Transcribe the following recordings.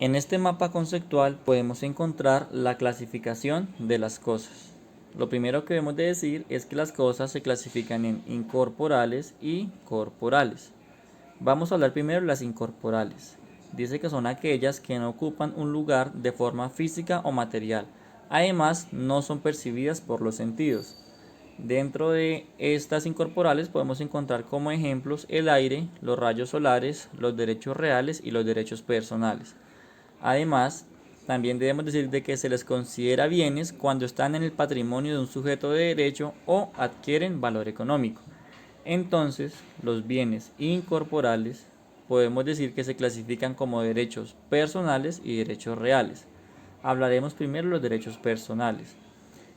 En este mapa conceptual podemos encontrar la clasificación de las cosas. Lo primero que debemos de decir es que las cosas se clasifican en incorporales y corporales. Vamos a hablar primero de las incorporales. Dice que son aquellas que no ocupan un lugar de forma física o material. Además, no son percibidas por los sentidos. Dentro de estas incorporales podemos encontrar como ejemplos el aire, los rayos solares, los derechos reales y los derechos personales. Además, también debemos decir de que se les considera bienes cuando están en el patrimonio de un sujeto de derecho o adquieren valor económico. Entonces, los bienes incorporales podemos decir que se clasifican como derechos personales y derechos reales. Hablaremos primero de los derechos personales.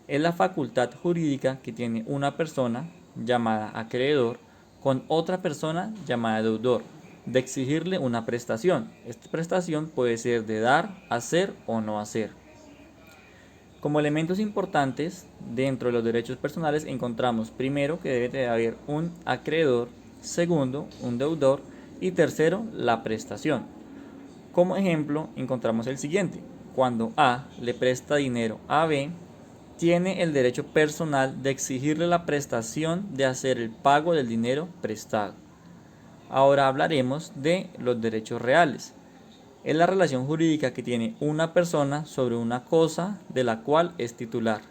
Es la facultad jurídica que tiene una persona llamada acreedor con otra persona llamada deudor de exigirle una prestación. Esta prestación puede ser de dar, hacer o no hacer. Como elementos importantes dentro de los derechos personales encontramos primero que debe de haber un acreedor, segundo un deudor y tercero la prestación. Como ejemplo encontramos el siguiente: cuando A le presta dinero a B, tiene el derecho personal de exigirle la prestación de hacer el pago del dinero prestado. Ahora hablaremos de los derechos reales. Es la relación jurídica que tiene una persona sobre una cosa de la cual es titular.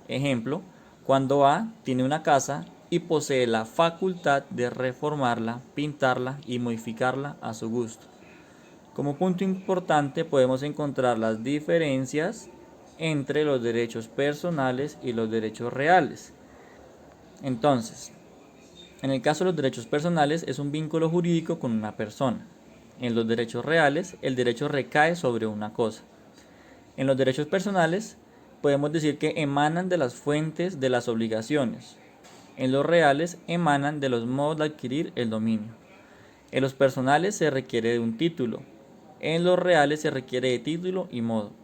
Ejemplo, cuando A tiene una casa y posee la facultad de reformarla, pintarla y modificarla a su gusto. Como punto importante podemos encontrar las diferencias entre los derechos personales y los derechos reales. Entonces, en el caso de los derechos personales es un vínculo jurídico con una persona. En los derechos reales, el derecho recae sobre una cosa. En los derechos personales, podemos decir que emanan de las fuentes de las obligaciones. En los reales, emanan de los modos de adquirir el dominio. En los personales se requiere de un título. En los reales se requiere de título y modo.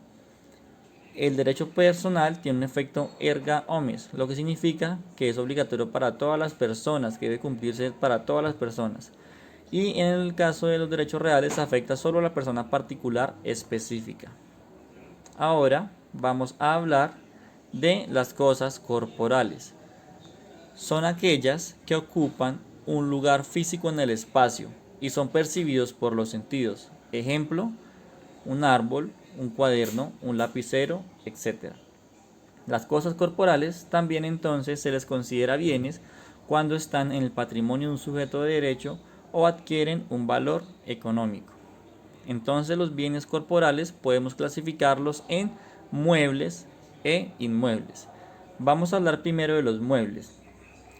El derecho personal tiene un efecto erga omnes, lo que significa que es obligatorio para todas las personas, que debe cumplirse para todas las personas. Y en el caso de los derechos reales afecta solo a la persona particular específica. Ahora vamos a hablar de las cosas corporales. Son aquellas que ocupan un lugar físico en el espacio y son percibidos por los sentidos. Ejemplo, un árbol, un cuaderno, un lapicero, etc. Las cosas corporales también entonces se les considera bienes cuando están en el patrimonio de un sujeto de derecho o adquieren un valor económico. Entonces los bienes corporales podemos clasificarlos en muebles e inmuebles. Vamos a hablar primero de los muebles.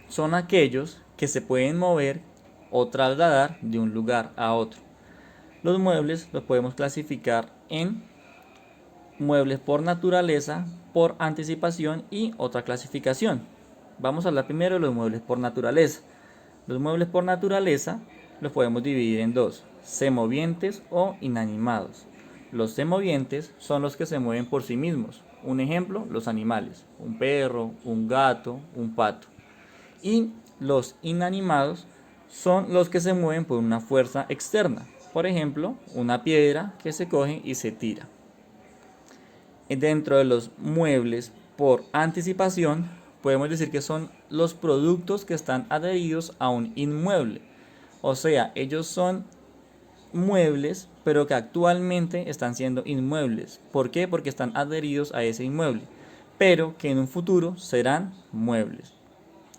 Son aquellos que se pueden mover o trasladar de un lugar a otro. Los muebles los podemos clasificar en muebles por naturaleza, por anticipación y otra clasificación. Vamos a hablar primero de los muebles por naturaleza. Los muebles por naturaleza los podemos dividir en dos: semovientes o inanimados. Los semovientes son los que se mueven por sí mismos. Un ejemplo, los animales: un perro, un gato, un pato. Y los inanimados son los que se mueven por una fuerza externa. Por ejemplo, una piedra que se coge y se tira. Dentro de los muebles por anticipación, podemos decir que son los productos que están adheridos a un inmueble. O sea, ellos son muebles, pero que actualmente están siendo inmuebles. ¿Por qué? Porque están adheridos a ese inmueble, pero que en un futuro serán muebles.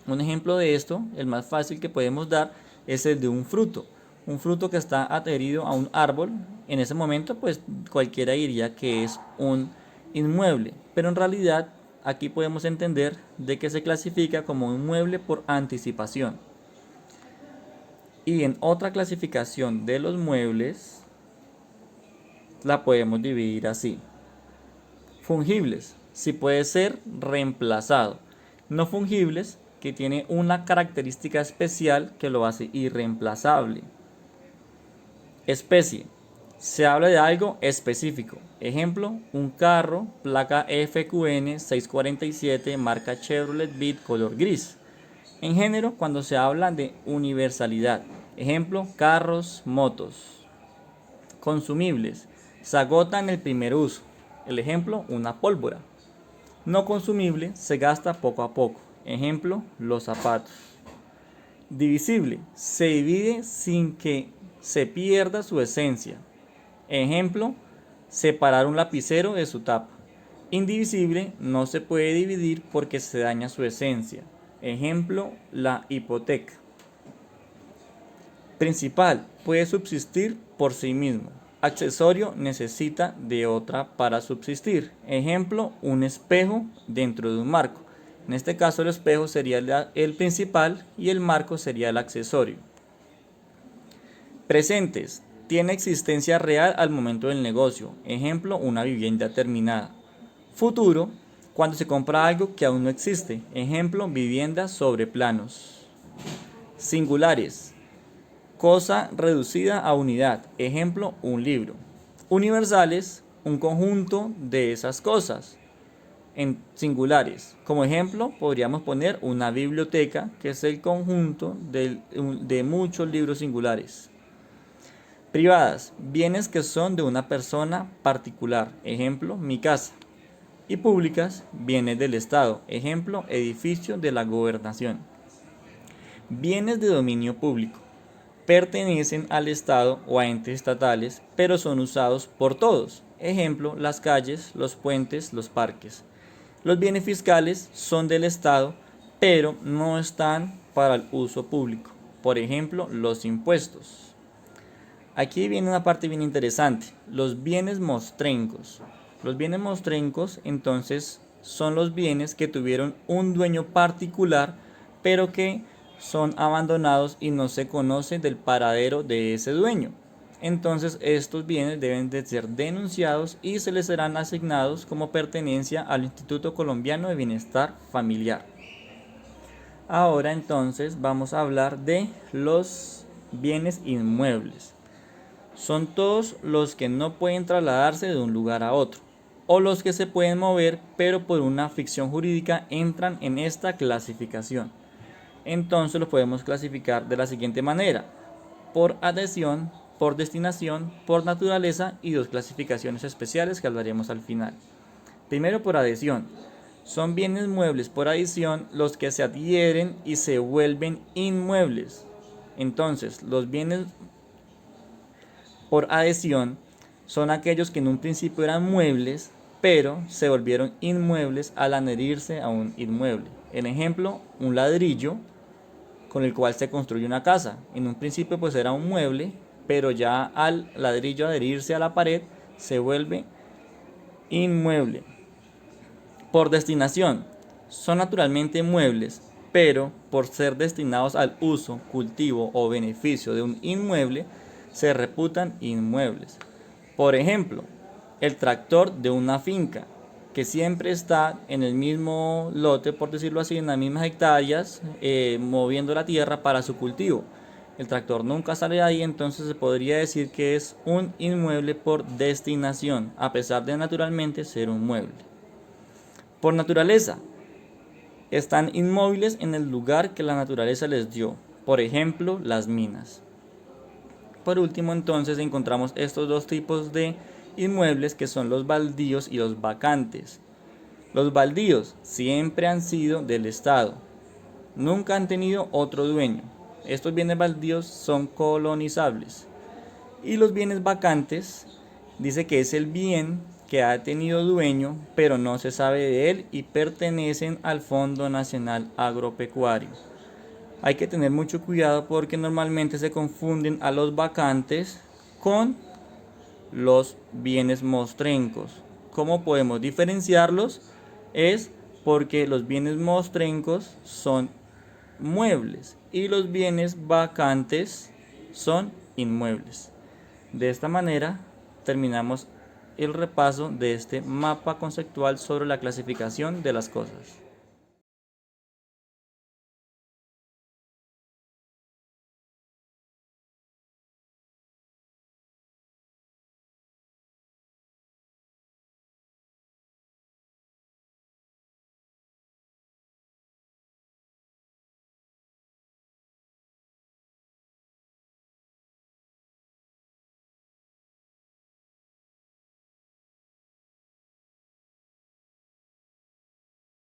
Un ejemplo de esto, el más fácil que podemos dar, es el de un fruto. Un fruto que está adherido a un árbol, en ese momento pues cualquiera diría que es un inmueble, pero en realidad aquí podemos entender de que se clasifica como un mueble por anticipación. Y en otra clasificación de los muebles la podemos dividir así: fungibles, si puede ser reemplazado; no fungibles, que tiene una característica especial que lo hace irreemplazable. Especie, se habla de algo específico. Ejemplo, un carro, placa FQN 647, marca Chevrolet Beat, color gris. En género, cuando se habla de universalidad. Ejemplo, carros, motos. Consumibles, se agota en el primer uso. El ejemplo, una pólvora. No consumible, se gasta poco a poco. Ejemplo, los zapatos. Divisible, se divide sin que se pierda su esencia. Ejemplo, separar un lapicero de su tapa. Indivisible, no se puede dividir porque se daña su esencia. Ejemplo, la hipoteca. Principal, puede subsistir por sí mismo. Accesorio, necesita de otra para subsistir. Ejemplo, un espejo dentro de un marco. En este caso el espejo sería el principal y el marco sería el accesorio. Presentes, tiene existencia real al momento del negocio. Ejemplo, una vivienda terminada. Futuro, cuando se compra algo que aún no existe. Ejemplo, vivienda sobre planos. Singulares, cosa reducida a unidad. Ejemplo, un libro. Universales, un conjunto de esas cosas. En singulares, como ejemplo, podríamos poner una biblioteca, que es el conjunto de muchos libros singulares. Privadas, bienes que son de una persona particular. Ejemplo, mi casa. Y públicas, bienes del Estado. Ejemplo, edificio de la gobernación. Bienes de dominio público. Pertenecen al Estado o a entes estatales, pero son usados por todos. Ejemplo, las calles, los puentes, los parques. Los bienes fiscales son del Estado, pero no están para el uso público. Por ejemplo, los impuestos. Aquí viene una parte bien interesante, los bienes mostrencos. Los bienes mostrencos, entonces, son los bienes que tuvieron un dueño particular, pero que son abandonados y no se conoce del paradero de ese dueño. Entonces estos bienes deben de ser denunciados y se les serán asignados como pertenencia al Instituto Colombiano de Bienestar Familiar. Ahora entonces vamos a hablar de los bienes inmuebles. Son todos los que no pueden trasladarse de un lugar a otro, o los que se pueden mover pero por una ficción jurídica entran en esta clasificación. Entonces los podemos clasificar de la siguiente manera: por adhesión, por destinación, por naturaleza y dos clasificaciones especiales que hablaremos al final. Primero, por adhesión. Son bienes muebles por adición los que se adhieren y se vuelven inmuebles. Entonces, los bienes por adhesión son aquellos que en un principio eran muebles, pero se volvieron inmuebles al adherirse a un inmueble. En ejemplo, un ladrillo con el cual se construye una casa. En un principio pues era un mueble, pero ya al ladrillo adherirse a la pared se vuelve inmueble. Por destinación, son naturalmente muebles, pero por ser destinados al uso, cultivo o beneficio de un inmueble, se reputan inmuebles. Por ejemplo, el tractor de una finca, que siempre está en el mismo lote, por decirlo así, en las mismas hectáreas, moviendo la tierra para su cultivo. El tractor nunca sale de ahí, entonces se podría decir que es un inmueble por destinación, a pesar de naturalmente ser un mueble. Por naturaleza, están inmóviles en el lugar que la naturaleza les dio, por ejemplo, las minas. Por último, entonces, encontramos estos dos tipos de inmuebles que son los baldíos y los vacantes. Los baldíos siempre han sido del Estado, nunca han tenido otro dueño. Estos bienes baldíos son colonizables. Y los bienes vacantes dice que es el bien que ha tenido dueño, pero no se sabe de él y pertenecen al Fondo Nacional Agropecuario. Hay que tener mucho cuidado porque normalmente se confunden a los vacantes con los bienes mostrencos. ¿Cómo podemos diferenciarlos? Es porque los bienes mostrencos son muebles y los bienes vacantes son inmuebles. De esta manera terminamos el repaso de este mapa conceptual sobre la clasificación de las cosas.